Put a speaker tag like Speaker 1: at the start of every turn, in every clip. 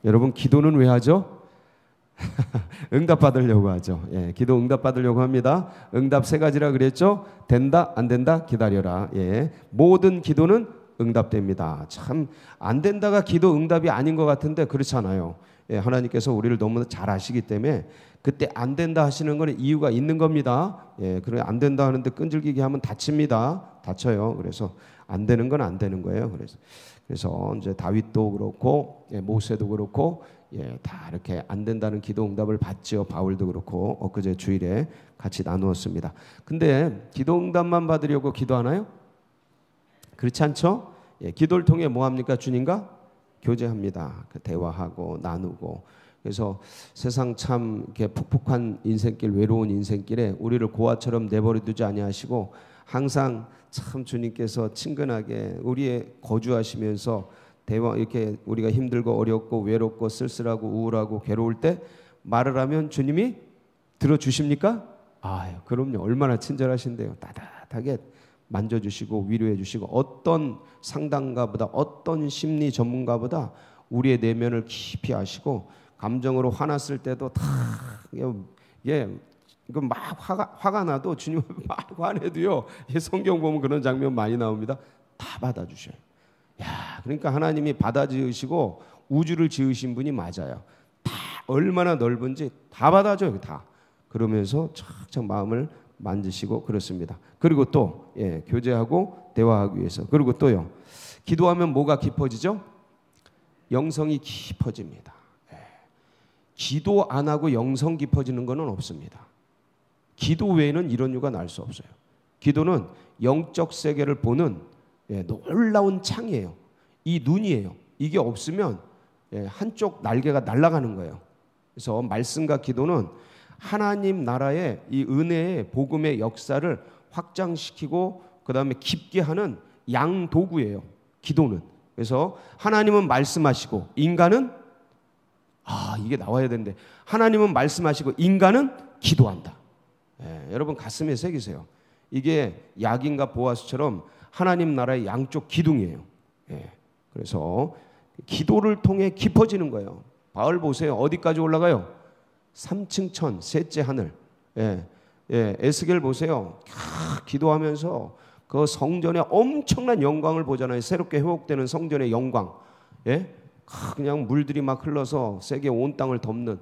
Speaker 1: 여러분 기도는 왜 하죠? 응답 받으려고 하죠. 예, 기도 응답 받으려고 합니다. 응답 세 가지라 그랬죠. 된다, 안 된다, 기다려라. 예, 모든 기도는 응답됩니다. 참 안 된다가 기도 응답이 아닌 것 같은데 그렇잖아요. 예, 하나님께서 우리를 너무 잘 아시기 때문에 그때 안 된다 하시는 거는 이유가 있는 겁니다. 예, 그래 안 된다 하는데 끈질기게 하면 다칩니다. 다쳐요. 그래서 안 되는 건 안 되는 거예요. 그래서 이제 다윗도 그렇고 예, 모세도 그렇고 예, 다 이렇게 안 된다는 기도 응답을 받죠. 바울도 그렇고 엊그제 주일에 같이 나누었습니다. 근데 기도 응답만 받으려고 기도하나요? 그렇지 않죠? 예, 기도를 통해 뭐 합니까? 주님과 교제합니다. 대화하고 나누고. 그래서 세상 참 이렇게 푹푹한 인생길, 외로운 인생길에 우리를 고아처럼 내버려 두지 아니하시고 항상 참 주님께서 친근하게 우리의 거주하시면서 대화, 이렇게 우리가 힘들고 어렵고 외롭고 쓸쓸하고 우울하고 괴로울 때 말을 하면 주님이 들어주십니까? 아유, 그럼요. 얼마나 친절하신데요. 따뜻하게 만져주시고 위로해주시고 어떤 상담가보다 어떤 심리 전문가보다 우리의 내면을 깊이 아시고 감정으로 화났을 때도 다 예, 이거 막 화가 나도 주님 막 화내도요. 성경 보면 그런 장면 많이 나옵니다. 다 받아주셔요. 야, 그러니까 하나님이 바다 지으시고 우주를 지으신 분이 맞아요. 다 얼마나 넓은지 다 받아줘요. 다. 그러면서 착착 마음을 만지시고 그렇습니다. 그리고 또 예, 교제하고 대화하기 위해서. 그리고 또요. 기도하면 뭐가 깊어지죠? 영성이 깊어집니다. 예. 기도 안 하고 영성 깊어지는 것은 없습니다. 기도 외에는 이런 이유가 날 수 없어요. 기도는 영적 세계를 보는 예, 놀라운 창이에요. 이 눈이에요. 이게 없으면 예, 한쪽 날개가 날아가는 거예요. 그래서 말씀과 기도는 하나님 나라의 이 은혜의 복음의 역사를 확장시키고 그 다음에 깊게 하는 양도구예요. 기도는. 그래서 하나님은 말씀하시고 인간은 이게 나와야 되는데 하나님은 말씀하시고 인간은 기도한다. 예, 여러분 가슴에 새기세요. 이게 야긴과 보아스처럼 하나님 나라의 양쪽 기둥이에요. 예, 그래서 기도를 통해 깊어지는 거예요. 바울 보세요. 어디까지 올라가요? 3층 천, 셋째 하늘. 예, 예, 에스겔 보세요. 기도하면서 그 성전의 엄청난 영광을 보잖아요. 새롭게 회복되는 성전의 영광. 예, 그냥 물들이 막 흘러서 세계 온 땅을 덮는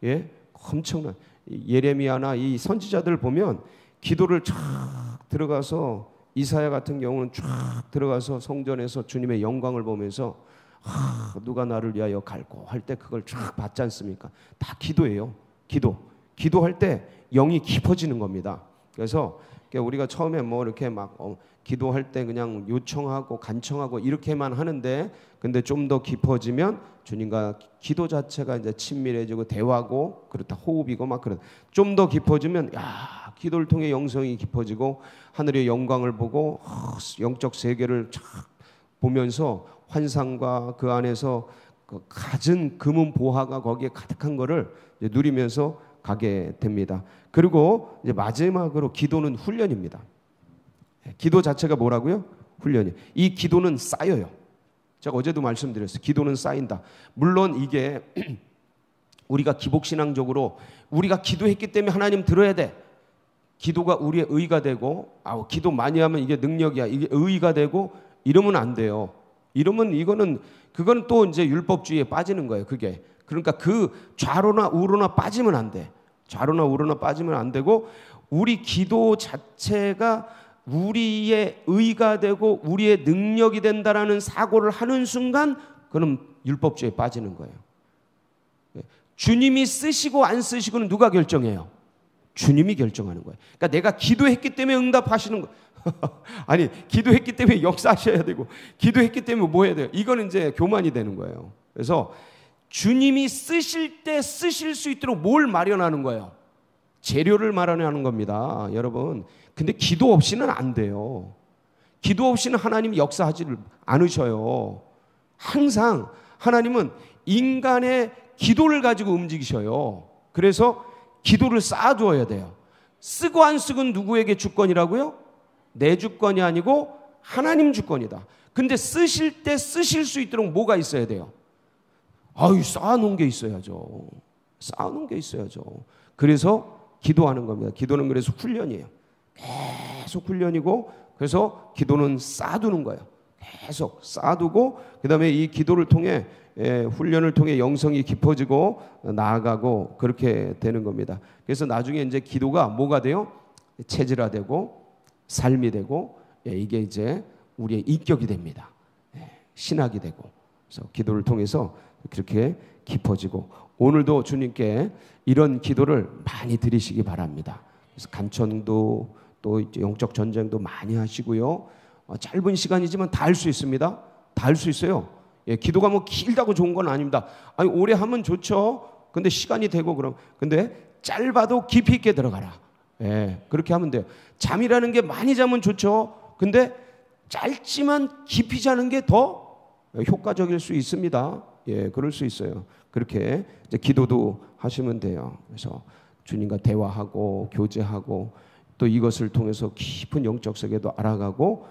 Speaker 1: 예, 엄청난 예레미야나 이 선지자들 보면 기도를 쫙 들어가서 이사야 같은 경우는 쫙 들어가서 성전에서 주님의 영광을 보면서 누가 나를 위하여 갈고 할 때 그걸 쫙 받지 않습니까? 다 기도예요. 기도할 때 영이 깊어지는 겁니다. 그래서 우리가 처음에 뭐 이렇게 막 기도할 때 그냥 요청하고 간청하고 이렇게만 하는데 근데 좀 더 깊어지면 주님과 기도 자체가 이제 친밀해지고 대화고 그렇다 호흡이고 막 그런 좀 더 깊어지면 야 기도를 통해 영성이 깊어지고 하늘의 영광을 보고 영적 세계를 쫙 보면서 환상과 그 안에서 그 갖은 금은 보화가 거기에 가득한 거를 이제 누리면서 가게 됩니다. 그리고 이제 마지막으로 기도는 훈련입니다. 기도 자체가 뭐라고요? 훈련이. 이 기도는 쌓여요. 제가 어제도 말씀드렸어요. 기도는 쌓인다. 물론 이게 우리가 기복신앙적으로 우리가 기도했기 때문에 하나님 들어야 돼. 기도가 우리의 의가 되고 기도 많이 하면 이게 능력이야. 이게 의가 되고 이러면 안 돼요. 이러면 그건 또 이제 율법주의에 빠지는 거예요. 그게. 그러니까 그 좌로나 우로나 빠지면 안 돼. 좌로나 우로나 빠지면 안 되고 우리 기도 자체가 우리의 의가 되고 우리의 능력이 된다라는 사고를 하는 순간 그럼 율법주의에 빠지는 거예요. 주님이 쓰시고 안 쓰시고는 누가 결정해요? 주님이 결정하는 거예요. 그러니까 내가 기도했기 때문에 응답하시는 거예요. 아니 기도했기 때문에 역사하셔야 되고 기도했기 때문에 뭐 해야 돼요? 이거는 이제 교만이 되는 거예요. 그래서 주님이 쓰실 때 쓰실 수 있도록 뭘 마련하는 거예요? 재료를 마련하는 겁니다. 여러분 근데 기도 없이는 안 돼요. 기도 없이는 하나님이 역사하지를 않으셔요. 항상 하나님은 인간의 기도를 가지고 움직이셔요. 그래서 기도를 쌓아두어야 돼요. 쓰고 안 쓰고는 누구에게 주권이라고요? 내 주권이 아니고 하나님 주권이다. 근데 쓰실 때 쓰실 수 있도록 뭐가 있어야 돼요? 아유, 쌓아놓은 게 있어야죠. 쌓아놓은 게 있어야죠. 그래서 기도하는 겁니다. 기도는 그래서 훈련이에요. 계속 훈련이고, 그래서 기도는 쌓아두는 거예요. 계속 쌓아두고, 그 다음에 이 기도를 통해, 훈련을 통해 영성이 깊어지고 나아가고 그렇게 되는 겁니다. 그래서 나중에 이제 기도가 뭐가 돼요? 체질화되고 삶이 되고, 이게 이제 우리의 인격이 됩니다. 신학이 되고. 그래서 기도를 통해서 그렇게 깊어지고, 오늘도 주님께 이런 기도를 많이 드리시기 바랍니다. 그래서 간청도 또 영적 전쟁도 많이 하시고요. 짧은 시간이지만 다 할 수 있습니다. 다 할 수 있어요. 기도가 뭐 길다고 좋은 건 아닙니다. 아니, 오래 하면 좋죠. 근데 시간이 되고 근데 짧아도 깊이 있게 들어가라. 그렇게 하면 돼요. 잠이라는 게 많이 자면 좋죠. 근데 짧지만 깊이 자는 게 더 효과적일 수 있습니다. 그럴 수 있어요. 그렇게 이제 기도도 하시면 돼요. 그래서 주님과 대화하고 교제하고 또 이것을 통해서 깊은 영적 세계도 알아가고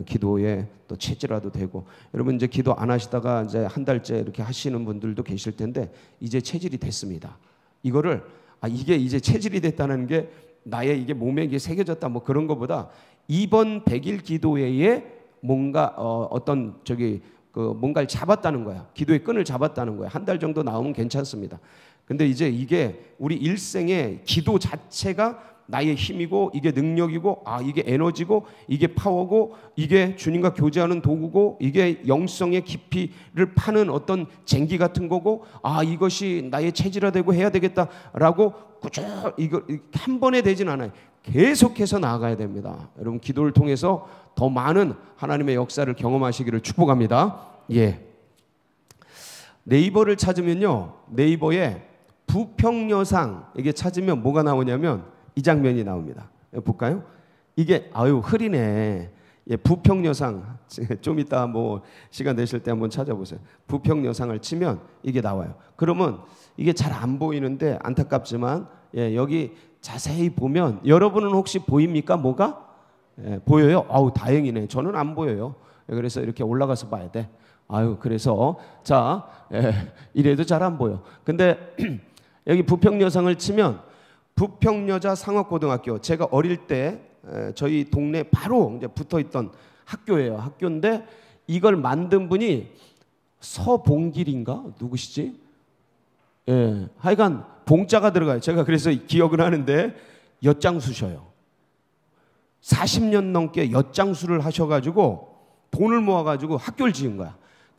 Speaker 1: 기도에 또 체질화도 되고. 여러분 이제 기도 안 하시다가 이제 한 달째 이렇게 하시는 분들도 계실 텐데 이제 체질이 됐습니다. 이거를 이게 이제 체질이 됐다는 게 나의 이게 몸에 이게 새겨졌다 뭐 그런 것보다 이번 100일 기도회에 뭔가 어떤 뭔가를 잡았다는 거야. 기도의 끈을 잡았다는 거야. 한 달 정도 나오면 괜찮습니다. 근데 이제 이게 우리 일생의 기도 자체가 나의 힘이고 이게 능력이고 이게 에너지고 이게 파워고 이게 주님과 교제하는 도구고 이게 영성의 깊이를 파는 어떤 쟁기 같은 거고 이것이 나의 체질화되고 해야 되겠다라고 꾸준히 이거 한 번에 되진 않아요. 계속해서 나아가야 됩니다. 여러분 기도를 통해서 더 많은 하나님의 역사를 경험하시기를 축복합니다. 네이버를 찾으면요, 네이버에 부평여상 이게 찾으면 뭐가 나오냐면 이 장면이 나옵니다. 볼까요? 이게 흐리네. 부평여상 좀 이따 뭐 시간 되실 때 한번 찾아보세요. 부평여상을 치면 이게 나와요. 그러면 이게 잘 안 보이는데 안타깝지만 여기 자세히 보면 여러분은 혹시 보입니까? 뭐가? 보여요? 다행이네. 저는 안 보여요. 그래서 이렇게 올라가서 봐야 돼. 그래서 자, 이래도 잘 안 보여. 근데 여기 부평여상을 치면 부평여자 상업고등학교, 제가 어릴 때 저희 동네 바로 이제 붙어있던 학교예요. 학교인데 이걸 만든 분이 서봉길인가? 누구시지? 하여간 봉자가 들어가요. 제가 그래서 기억을 하는데 엿장수셔요. 40년 넘게 엿장수를 하셔가지고 돈을 모아가지고 학교를 지은 거야.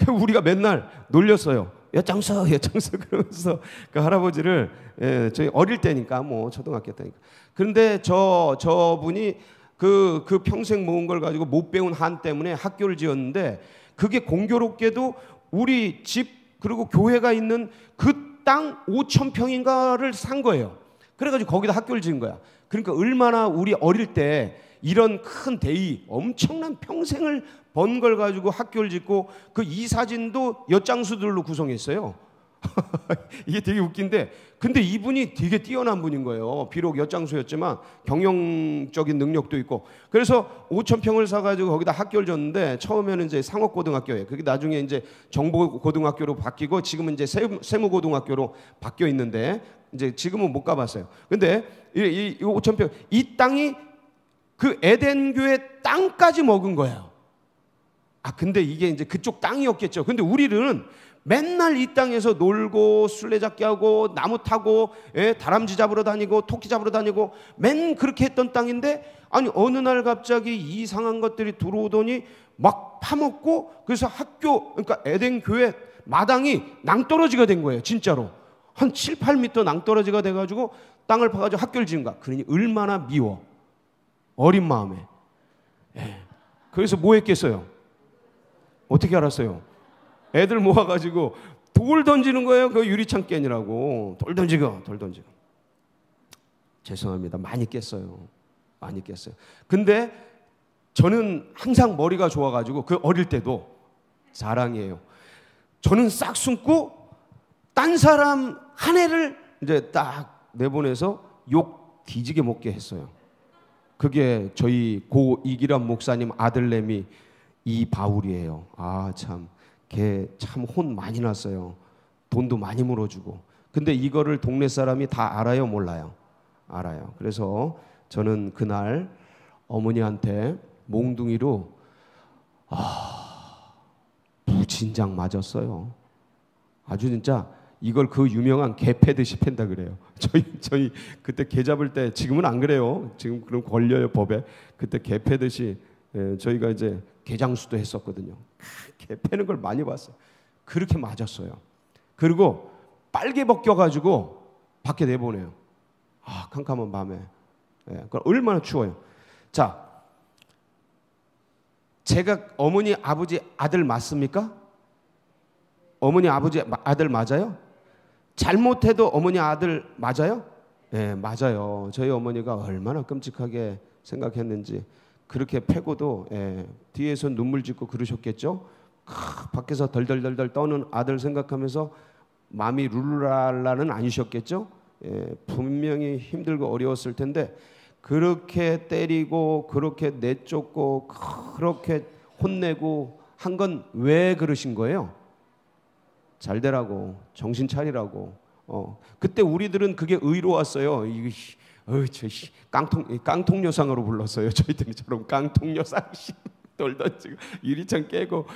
Speaker 1: 우리가 맨날 놀렸어요. 엿장수 그러면서 그 할아버지를 저희 어릴 때니까 뭐 초등학교 때니까. 그런데 저분이 그 평생 모은 걸 가지고 못 배운 한 때문에 학교를 지었는데 그게 공교롭게도 우리 집 그리고 교회가 있는 그 땅 5,000평인가를 산 거예요. 그래가지고 거기다 학교를 지은 거야. 그러니까 얼마나 우리 어릴 때 이런 큰 대의 엄청난 평생을 번 걸 가지고 학교를 짓고 그 이 사진도 엿장수들로 구성했어요. 이게 되게 웃긴데 근데 이분이 되게 뛰어난 분인 거예요. 비록 엿장수였지만 경영적인 능력도 있고. 그래서 5,000평을 사가지고 거기다 학교를 줬는데 처음에는 이제 상업고등학교에, 그게 나중에 이제 정보고등학교로 바뀌고 지금은 이제 세무고등학교로 바뀌어 있는데 이제 지금은 못 가봤어요. 근데 이 5,000평 이 땅이 그 에덴교회 땅까지 먹은 거예요. 근데 이게 이제 그쪽 땅이었겠죠. 근데 우리는 맨날 이 땅에서 놀고 술래잡기 하고 나무 타고 다람쥐 잡으러 다니고 토끼 잡으러 다니고 맨 그렇게 했던 땅인데 어느 날 갑자기 이상한 것들이 들어오더니 막 파먹고 그래서 학교 그러니까 에덴 교회 마당이 낭떠러지가 된 거예요. 진짜로 한 7, 8m 낭떠러지가 돼가지고 땅을 파가지고 학교를 지은 거야. 그러니 얼마나 미워 어린 마음에. 그래서 뭐 했겠어요? 어떻게 알았어요? 애들 모아가지고 돌 던지는 거예요. 그 유리창 깨니라고. 돌 던지고. 죄송합니다. 많이 깼어요. 근데 저는 항상 머리가 좋아가지고 그 어릴 때도 자랑이에요. 저는 싹 숨고 딴 사람 한 애를 이제 딱 내보내서 욕 뒤지게 먹게 했어요. 그게 저희 고 이기란 목사님 아들내미 이바울이에요. 참 걔 참 혼 많이 났어요. 돈도 많이 물어주고. 근데 이거를 동네 사람이 다 알아요, 몰라요? 알아요. 그래서 저는 그날 어머니한테 몽둥이로 무진장 맞았어요. 아주 진짜 이걸 그 유명한 개 패듯이 팬다 그래요. 저희 그때 개 잡을 때, 지금은 안 그래요. 지금 그럼 걸려요, 법에. 그때 개 패듯이 저희가 이제 개장수도 했었거든요. 개 패는 걸 많이 봤어요. 그렇게 맞았어요. 그리고 빨개 벗겨가지고 밖에 내보내요. 캄캄한 밤에. 그럼 얼마나 추워요. 자, 제가 어머니, 아버지, 아들 맞습니까? 어머니, 아버지, 아들 맞아요? 잘못해도 어머니, 아들 맞아요? 네, 맞아요. 저희 어머니가 얼마나 끔찍하게 생각했는지. 그렇게 패고도 뒤에서 눈물 짓고 그러셨겠죠? 밖에서 덜덜덜덜 떠는 아들 생각하면서 마음이 룰랄라는 아니셨겠죠? 분명히 힘들고 어려웠을 텐데 그렇게 때리고 그렇게 내쫓고 그렇게 혼내고 한 건 왜 그러신 거예요? 잘 되라고, 정신 차리라고. 그때 우리들은 그게 의로웠어요. 깡통여상으로 불렀어요. 저희들처럼 깡통여상 돌 던지고 유리창 깨고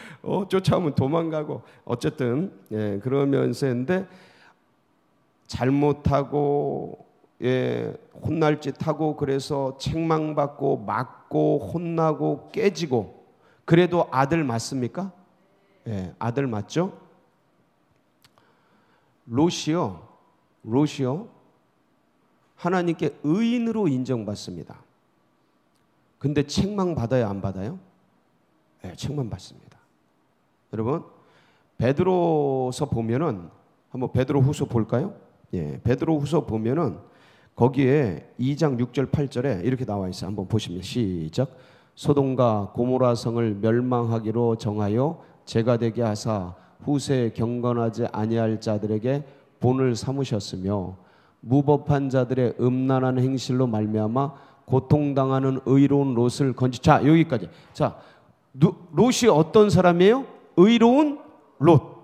Speaker 1: 쫓아오면 도망가고. 어쨌든 그러면서 했는데 잘못하고 혼날 짓 하고 그래서 책망받고 맞고 혼나고 깨지고. 그래도 아들 맞습니까? 아들 맞죠? 롯이요 하나님께 의인으로 인정받습니다. 근데 책망받아요, 안 받아요? 책망받습니다. 여러분, 베드로서 보면은 한번 베드로후서 볼까요? 베드로후서 보면은 거기에 2장 6절 8절에 이렇게 나와 있어요. 한번 보시면 시작. 소돔과 고모라 성을 멸망하기로 정하여 죄가 되게 하사 후세에 경건하지 아니할 자들에게 본을 삼으셨으며 무법한 자들의 음란한 행실로 말미암아 고통당하는 의로운 롯을 자, 여기까지. 자, 롯이 어떤 사람이에요? 의로운 롯.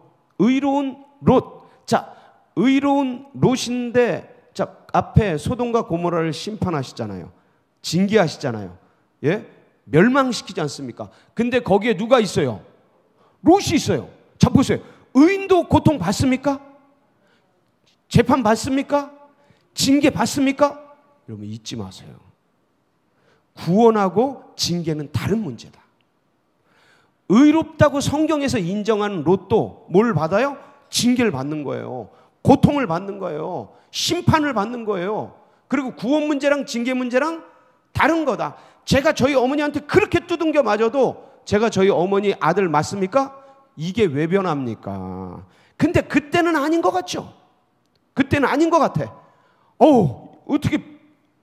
Speaker 1: 자, 의로운 롯인데, 자, 앞에 소돔과 고모라를 심판하시잖아요. 징계하시잖아요. 멸망시키지 않습니까? 근데 거기에 누가 있어요? 롯이 있어요. 자, 보세요. 의인도 고통 받습니까? 재판 받습니까? 징계 받습니까? 여러분 잊지 마세요. 구원하고 징계는 다른 문제다. 의롭다고 성경에서 인정하는 롯도 뭘 받아요? 징계를 받는 거예요. 고통을 받는 거예요. 심판을 받는 거예요. 그리고 구원 문제랑 징계 문제랑 다른 거다. 제가 저희 어머니한테 그렇게 두둥겨 맞아도 제가 저희 어머니 아들 맞습니까? 이게 왜 변합니까? 근데 그때는 아닌 것 같죠? 그때는 아닌 것 같아. 어떻게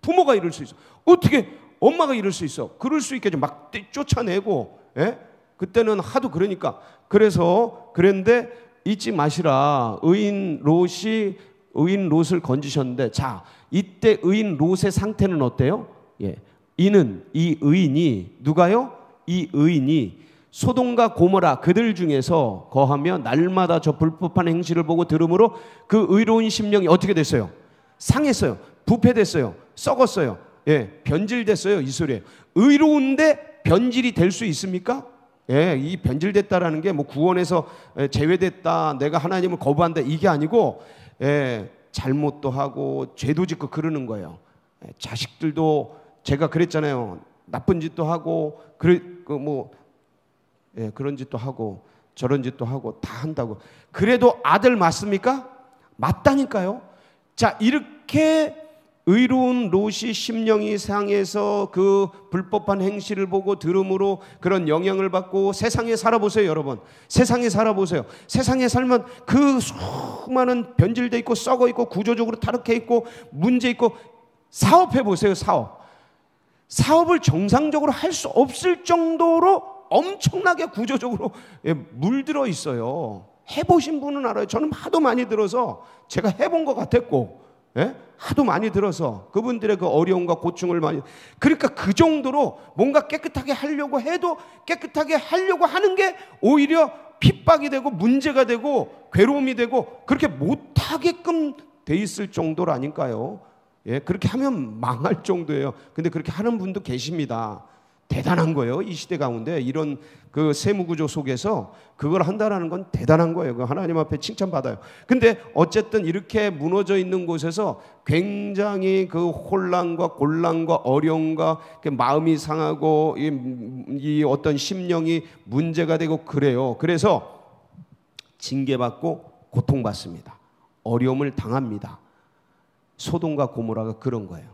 Speaker 1: 부모가 이럴 수 있어? 어떻게 엄마가 이럴 수 있어? 그럴 수 있겠죠. 막 쫓아내고. 그때는 하도 그러니까. 그래서 그런데 잊지 마시라. 의인 롯을 건지셨는데, 자, 이때 의인 롯의 상태는 어때요? 이 의인이 누가요? 이 의인이 소돔과 고모라 그들 중에서 거하며 날마다 저 불법한 행실을 보고 들음으로 그 의로운 심령이 어떻게 됐어요? 상했어요. 부패됐어요. 썩었어요. 변질됐어요. 이 소리예요. 의로운데 변질이 될 수 있습니까? 이 변질됐다라는 게 뭐 구원에서 제외됐다, 내가 하나님을 거부한다, 이게 아니고 잘못도 하고 죄도 짓고 그러는 거예요. 자식들도 제가 그랬잖아요. 나쁜 짓도 하고 그런 짓도 하고 저런 짓도 하고 다 한다고. 그래도 아들 맞습니까? 맞다니까요. 자, 이렇게 의로운 롯이 심령이 상해서 그 불법한 행실을 보고 들음으로 그런 영향을 받고 세상에 살아보세요, 여러분. 세상에 살아보세요. 세상에 살면 그 수많은 변질돼 있고 썩어 있고 구조적으로 타락해 있고 문제 있고. 사업해 보세요. 사업을 정상적으로 할 수 없을 정도로 엄청나게 구조적으로 물들어 있어요. 해보신 분은 알아요. 저는 하도 많이 들어서 제가 해본 것 같았고, 하도 많이 들어서 그분들의 그 어려움과 고충을 많이. 그러니까 그 정도로 뭔가 깨끗하게 하려고 해도 깨끗하게 하려고 하는 게 오히려 핍박이 되고 문제가 되고 괴로움이 되고 그렇게 못하게끔 돼 있을 정도라니까요. 예, 그렇게 하면 망할 정도예요. 근데 그렇게 하는 분도 계십니다. 대단한 거예요. 이 시대 가운데 이런 그 세무구조 속에서 그걸 한다는 건 대단한 거예요. 하나님 앞에 칭찬받아요. 근데 어쨌든 이렇게 무너져 있는 곳에서 굉장히 그 혼란과 곤란과 어려움과 마음이 상하고 이 어떤 심령이 문제가 되고 그래요. 그래서 징계받고 고통받습니다. 어려움을 당합니다. 소돔과 고모라가 그런 거예요.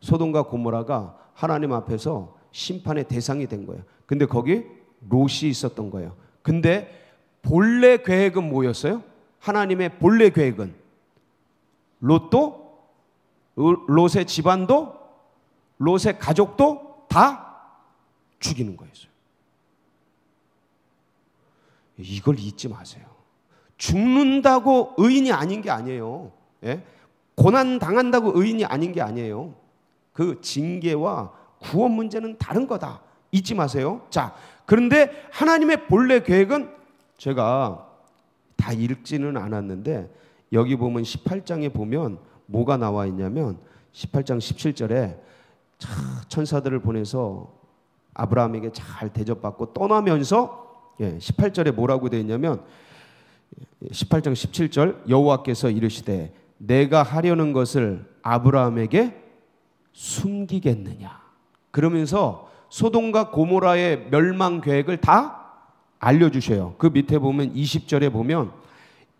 Speaker 1: 소돔과 고모라가 하나님 앞에서 심판의 대상이 된 거예요. 근데 거기 롯이 있었던 거예요. 근데 본래 계획은 뭐였어요? 하나님의 본래 계획은 롯도, 롯의 집안도, 롯의 가족도 다 죽이는 거였어요. 이걸 잊지 마세요. 죽는다고 의인이 아닌 게 아니에요. 예? 고난 당한다고 의인이 아닌 게 아니에요. 그 징계와 구원 문제는 다른 거다. 잊지 마세요. 자, 그런데 하나님의 본래 계획은 제가 다 읽지는 않았는데 여기 보면 18장에 보면 뭐가 나와 있냐면 18장 17절에 천사들을 보내서 아브라함에게 잘 대접받고 떠나면서 18절에 뭐라고 되어 있냐면 18장 17절 여호와께서 이르시되 내가 하려는 것을 아브라함에게 숨기겠느냐. 그러면서 소돔과 고모라의 멸망 계획을 다 알려주셔요. 그 밑에 보면 20절에 보면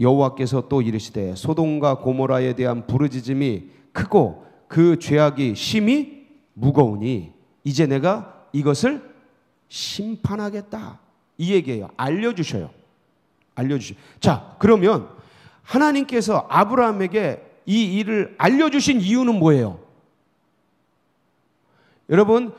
Speaker 1: 여호와께서 또 이르시되 소돔과 고모라에 대한 부르짖음이 크고 그 죄악이 심히 무거우니 이제 내가 이것을 심판하겠다. 이 얘기예요. 알려주셔요. 자, 그러면 하나님께서 아브라함에게 이 일을 알려주신 이유는 뭐예요? 여러분,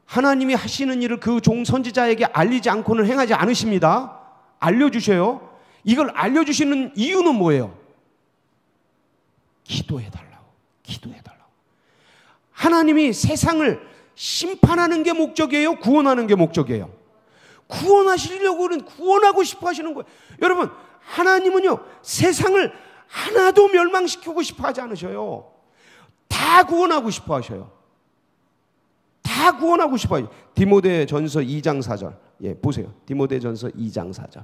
Speaker 1: 하나님이 하시는 일을 그 종 선지자에게 알리지 않고는 행하지 않으십니다. 알려주셔요. 이걸 알려주시는 이유는 뭐예요? 기도해달라고. 하나님이 세상을 심판하는 게 목적이에요? 구원하는 게 목적이에요? 구원하시려고는 구원하고 싶어 하시는 거예요. 여러분, 하나님은요, 세상을 하나도 멸망시키고 싶어 하지 않으셔요. 다 구원하고 싶어 하셔요. 다 구원하고 싶어요. 디모데전서 2장 4절. 보세요. 디모데전서 2장 4절.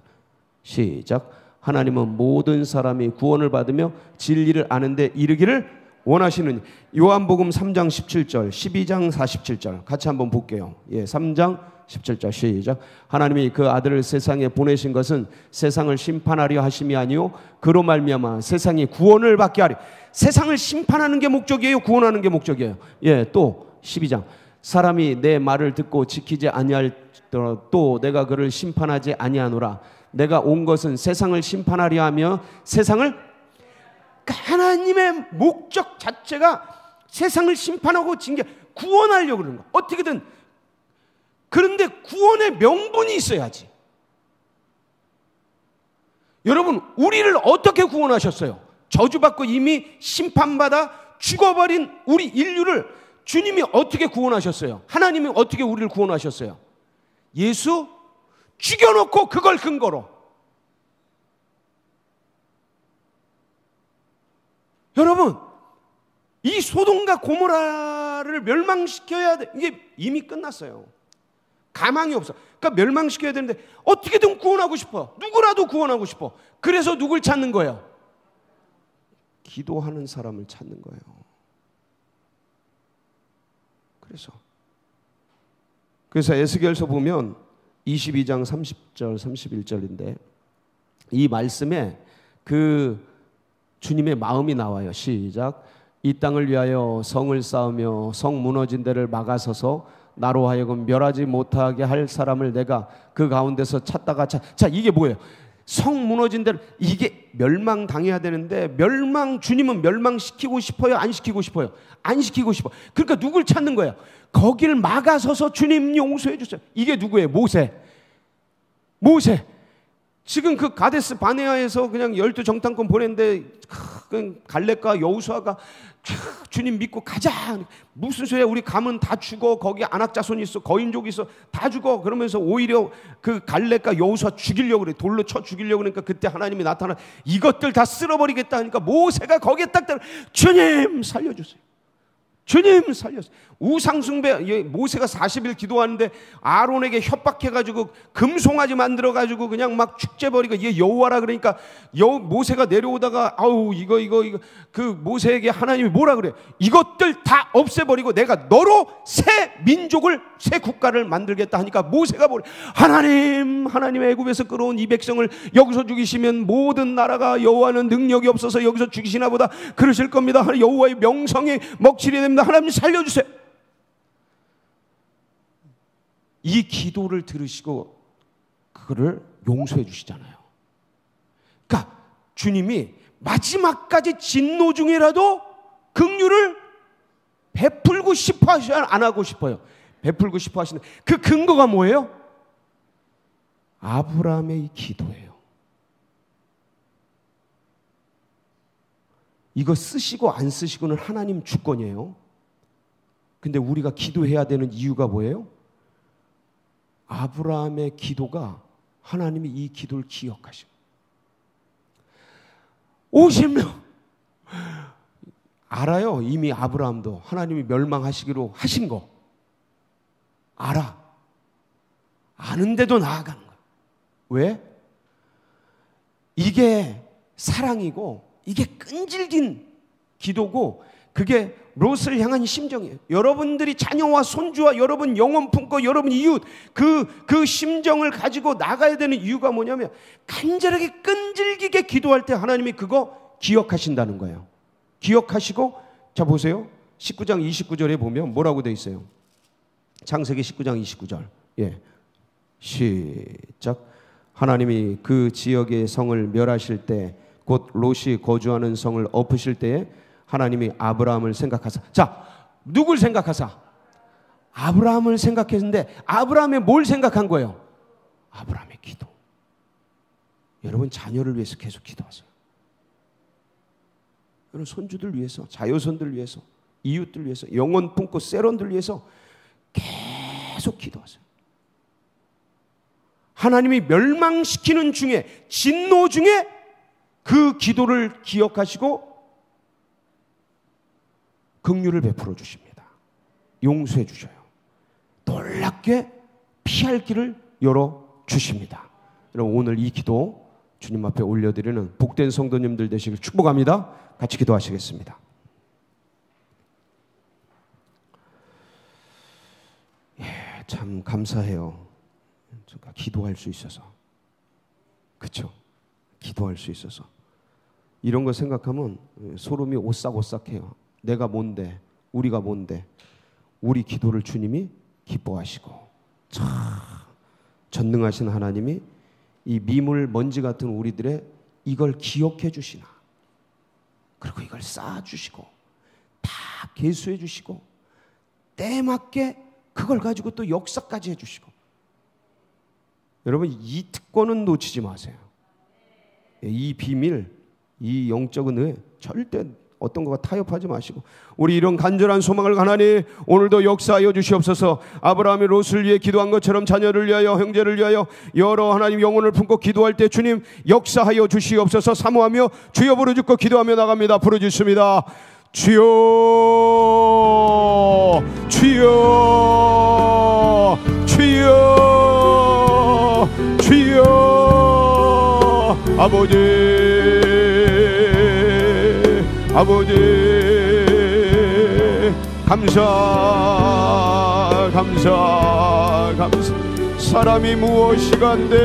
Speaker 1: 시작. 하나님은 모든 사람이 구원을 받으며 진리를 아는데 이르기를 원하시는. 요한복음 3장 17절, 12장 47절 같이 한번 볼게요. 3장 17절 시작. 하나님이 그 아들을 세상에 보내신 것은 세상을 심판하려 하심이 아니요 그로 말미암아 세상이 구원을 받게 하리. 세상을 심판하는 게 목적이에요? 구원하는 게 목적이에요? 또 12장. 사람이 내 말을 듣고 지키지 아니할더라도 또 내가 그를 심판하지 아니하노라. 내가 온 것은 세상을 심판하려 하며 세상을, 하나님의 목적 자체가 세상을 심판하고 징계, 구원하려고 그러는 거야. 어떻게든. 그런데 구원의 명분이 있어야지. 여러분, 우리를 어떻게 구원하셨어요? 저주받고 이미 심판받아 죽어버린 우리 인류를 주님이 어떻게 구원하셨어요? 하나님이 어떻게 우리를 구원하셨어요? 예수 죽여놓고 그걸 근거로. 여러분, 이 소돔과 고모라를 멸망시켜야 돼. 이게 이미 끝났어요. 가망이 없어. 그러니까 멸망시켜야 되는데 어떻게든 구원하고 싶어. 누구라도 구원하고 싶어. 그래서 누굴 찾는 거예요? 기도하는 사람을 찾는 거예요. 그래서 에스겔서 보면 22장 30절 31절인데 이 말씀에 그 주님의 마음이 나와요. 시작. 이 땅을 위하여 성을 쌓으며 성 무너진 데를 막아서서 나로 하여금 멸하지 못하게 할 사람을 내가 그 가운데서 찾다가 자, 이게 뭐예요? 성 무너진 데를, 이게 멸망당해야 되는데 주님은 멸망시키고 싶어요? 안 시키고 싶어요? 안 시키고 싶어. 그러니까 누굴 찾는 거예요? 거기를 막아서서 주님 용서해 주세요. 이게 누구예요? 모세. 지금 그 가데스 바네아에서 그냥 12 정탐꾼 보냈는데 갈렙과 여호수아가 주님 믿고 가자. 무슨 소리야? 우리 가면 다 죽어. 거기 안악자손이 있어, 거인족이 있어, 다 죽어. 그러면서 오히려 그 갈렙과 여호수아 죽이려고 그래. 돌로 쳐 죽이려고. 그러니까 그때 하나님이 나타나 이것들 다 쓸어버리겠다 하니까 모세가 거기에 딱 들어, 주님 살려주세요. 주님 살렸어요. 우상숭배, 모세가 40일 기도하는데 아론에게 협박해가지고 금송아지 만들어가지고 그냥 막 축제버리고 이게 여호와라 그러니까 모세가 내려오다가 아우 이거 그 모세에게 하나님이 뭐라 그래? 이것들 다 없애버리고 내가 너로 새 민족을, 새 국가를 만들겠다 하니까 모세가 뭐래? 하나님 애굽에서 끌어온 이 백성을 여기서 죽이시면 모든 나라가 여호와는 능력이 없어서 여기서 죽이시나 보다 그러실 겁니다. 여호와의 명성이 먹칠이 됩니다. 하나님 살려주세요. 이 기도를 들으시고 그거를 용서해 주시잖아요. 그러니까 주님이 마지막까지 진노 중이라도 긍휼을 베풀고 싶어 하시지 안 하고 싶어요. 베풀고 싶어 하시는 그 근거가 뭐예요? 아브라함의 이 기도예요. 이거 쓰시고 안 쓰시고는 하나님 주권이에요. 근데 우리가 기도해야 되는 이유가 뭐예요? 아브라함의 기도가 하나님이 이 기도를 기억하시고 50명 알아요. 이미 아브라함도 하나님이 멸망하시기로 하신 거 알아. 아는데도 나아가는 거야. 왜? 이게 사랑이고 이게 끈질긴 기도고 그게 롯을 향한 심정이에요. 여러분들이 자녀와 손주와 여러분 영혼 품고 여러분 이웃 그 심정을 가지고 나가야 되는 이유가 뭐냐면 간절하게 끈질기게 기도할 때 하나님이 그거 기억하신다는 거예요. 기억하시고 자 보세요. 19장 29절에 보면 뭐라고 돼 있어요? 창세기 19장 29절. 예. 시작. 하나님이 그 지역의 성을 멸하실 때 곧 롯이 거주하는 성을 엎으실 때에 하나님이 아브라함을 생각하사. 자, 누굴 생각하사? 아브라함을 생각했는데 아브라함이 뭘 생각한 거예요? 아브라함의 기도. 여러분 자녀를 위해서 계속 기도하세요. 여러분 손주들 위해서, 자녀손들 위해서, 이웃들 위해서, 영혼 품고 세론들 위해서 계속 기도하세요. 하나님이 멸망시키는 중에, 진노 중에 그 기도를 기억하시고 긍휼을 베풀어 주십니다. 용서해 주셔요. 놀랍게 피할 길을 열어 주십니다. 여러분 오늘 이 기도 주님 앞에 올려드리는 복된 성도님들 되시길 축복합니다. 같이 기도하시겠습니다. 예, 참 감사해요. 기도할 수 있어서. 그렇죠? 기도할 수 있어서. 이런 거 생각하면 소름이 오싹오싹해요. 내가 뭔데, 우리가 뭔데. 우리 기도를 주님이 기뻐하시고 참 전능하신 하나님이 이 미물 먼지 같은 우리들의 이걸 기억해 주시나. 그리고 이걸 쌓아주시고 다 계수해 주시고 때에 맞게 그걸 가지고 또 역사까지 해주시고. 여러분 이 특권은 놓치지 마세요. 이 비밀, 이 영적인 은혜 절대 어떤 거가 타협하지 마시고 우리 이런 간절한 소망을 하나님 오늘도 역사하여 주시옵소서. 아브라함이 롯을 위해 기도한 것처럼 자녀를 위하여 형제를 위하여 여러 하나님 영혼을 품고 기도할 때 주님 역사하여 주시옵소서. 사모하며 주여 부르짖고 기도하며 나갑니다. 부르짖습니다. 주여 주여 주여 주여. 아버지 아버지 감사 사람이 무엇이간데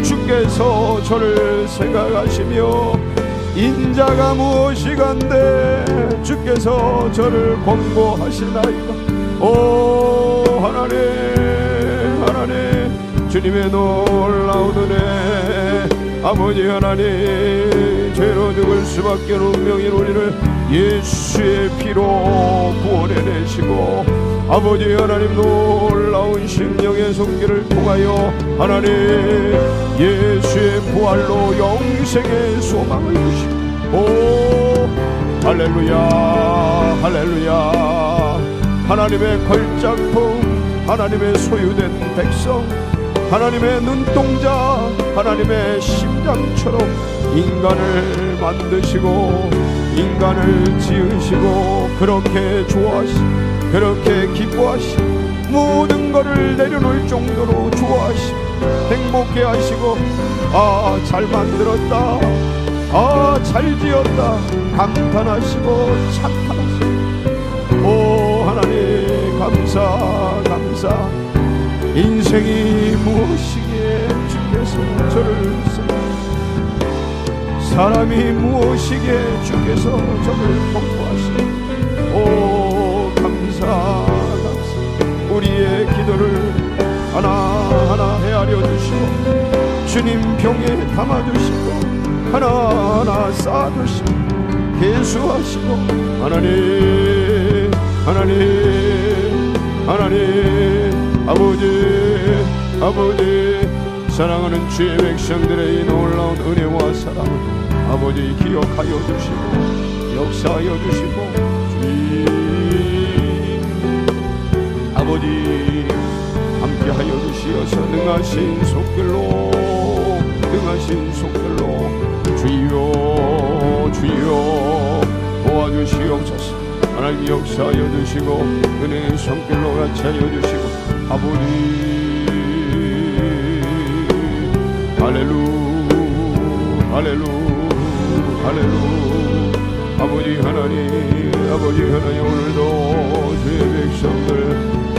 Speaker 1: 주께서 저를 생각하시며 인자가 무엇이간데 주께서 저를 권고하시나이까. 오 하나님 주님의 놀라운 은혜 아버지 하나님 죄로 죽을 수밖에 없는 운명인 우리를 예수의 피로 구원해내시고 아버지 하나님 놀라운 심령의 손길을 통하여 하나님 예수의 부활로 영생의 소망을 주시고 오 할렐루야 할렐루야. 하나님의 걸작품 하나님의 소유된 백성 하나님의 눈동자 하나님의 심장처럼 인간을 만드시고 인간을 지으시고 그렇게 좋아하시고 그렇게 기뻐하시고 모든 것을 내려놓을 정도로 좋아하시고 행복해 하시고 아 잘 만들었다 아 잘 지었다 감탄하시고 찬탄하시고 오 하나님 감사 감사. 인생이 무엇이기에 주께서 저를 사랑하시고 사람이 무엇이기에 주께서 저를 복구하시고 오 감사 감사. 우리의 기도를 하나하나 헤아려 주시고 주님 병에 담아주시고 하나하나 쌓아주시고 계수하시고 하나님 하나님 하나님 아버지 아버지 사랑하는 주의 백성들의 이 놀라운 은혜와 사랑을 아버지 기억하여 주시고 역사하여 주시고 아버지 함께하여 주시어서 능하신 손길로 주여 주여 도와주시옵소서. 하나님 역사하여 주시고 은혜의 손길로 같이 하여 주시고 아버지 할렐루 할렐루 할렐루. 아버지 하나님 오늘도 주의 백성들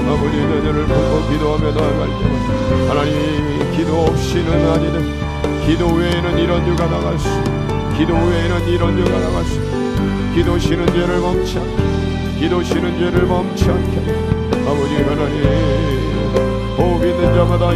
Speaker 1: 아버지 너희를 보고 기도하며 나아갈 때마다 하나님 기도 없이는 아니든 기도 외에는 이런 유가 나갈 수 기도 외에는 이런 유가 나갈 수 기도 쉬는 죄를 멈추지 않게 기도 쉬는 죄를 멈추지 않게 아버지 하나님 호흡 있는 자마다